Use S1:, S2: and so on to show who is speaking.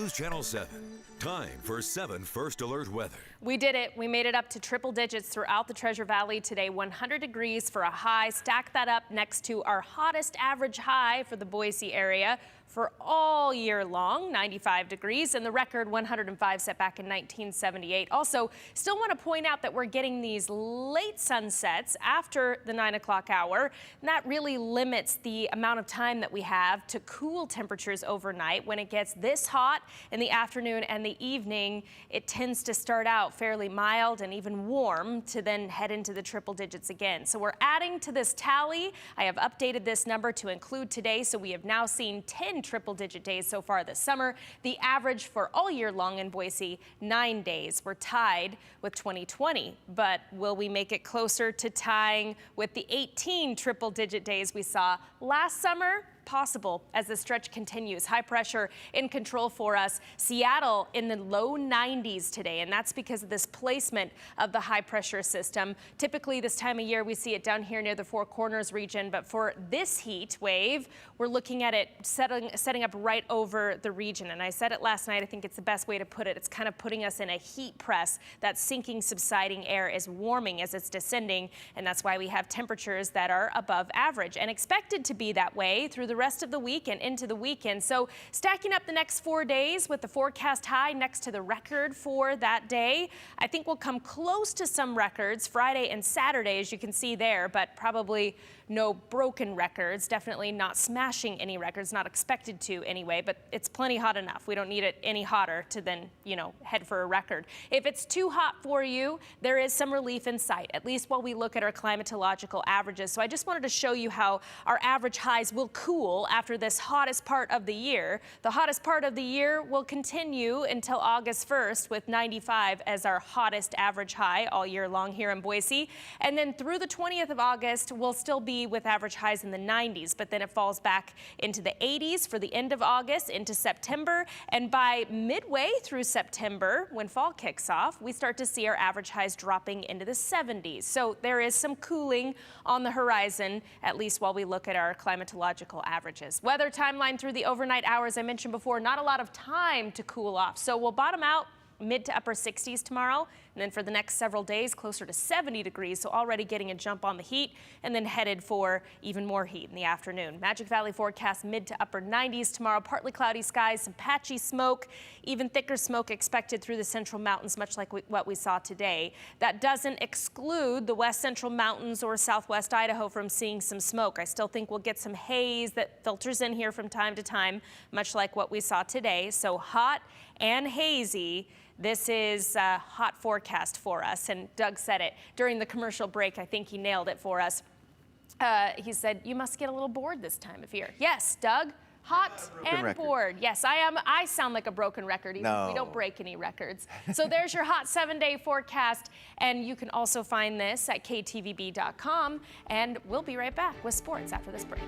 S1: News Channel 7. Time for 7 First Alert weather.
S2: We did it. We made it up to triple digits throughout the Treasure Valley today. 100 degrees for a high. Stack that up next to our hottest average high for the Boise area for all year long, 95 degrees, and the record 105 set back in 1978. Also, still want to point out that we're getting these late sunsets after the 9 o'clock hour, and that really limits the amount of time that we have to cool temperatures overnight. When it gets this hot in the afternoon and the evening, it tends to start out fairly mild and even warm to then head into the triple digits again. So we're adding to this tally. I have updated this number to include today, so we have now seen 10 triple-digit days so far this summer. The average for all year long in Boise, 9 days. We're tied with 2020, but will we make it closer to tying with the 18 triple-digit days we saw last summer? Possible as the stretch continues. High pressure in control for us. Seattle in the low 90s today, and that's because of this placement of the high pressure system. Typically this time of year we see it down here near the Four Corners region, but for this heat wave we're looking at it setting up right over the region. And I said it last night, I think it's the best way to put it. It's kind of putting us in a heat press. That sinking, subsiding air is warming as it's descending, and that's why we have temperatures that are above average and expected to be that way through the rest of the week and into the weekend. So stacking up the next 4 days with the forecast high next to the record for that day, I think we'll come close to some records Friday and Saturday, as you can see there, but probably no broken records, definitely not smashing any records, not expected to anyway, but it's plenty hot enough. We don't need it any hotter to then, head for a record. If it's too hot for you, there is some relief in sight, at least while we look at our climatological averages. So I just wanted to show you how our average highs will cool after this hottest part of the year. The hottest part of the year will continue until August 1st with 95 as our hottest average high all year long here in Boise. And then through the 20th of August, we'll still be with average highs in the 90s, but then it falls back into the 80s for the end of August into September. And by midway through September, when fall kicks off, we start to see our average highs dropping into the 70s. So there is some cooling on the horizon, at least while we look at our climatological averages. Weather timeline through the overnight hours, I mentioned before, not a lot of time to cool off. So we'll bottom out mid to upper 60s tomorrow, and then for the next several days closer to 70 degrees, so already getting a jump on the heat, and then headed for even more heat in the afternoon. Magic Valley forecast mid to upper 90s tomorrow, partly cloudy skies, some patchy smoke, even thicker smoke expected through the central mountains, much like what we saw today. That doesn't exclude the west central mountains or southwest Idaho from seeing some smoke. I still think we'll get some haze that filters in here from time to time, much like what we saw today. So hot and hazy. This is a hot forecast for us, and Doug said it during the commercial break. I think he nailed it for us. He said, you must get a little bored this time of year. Yes, Doug, hot and bored. Yes, I am. I sound like a broken record, even if we don't break any records. So there's your hot 7-day forecast, and you can also find this at KTVB.com, and we'll be right back with sports after this break.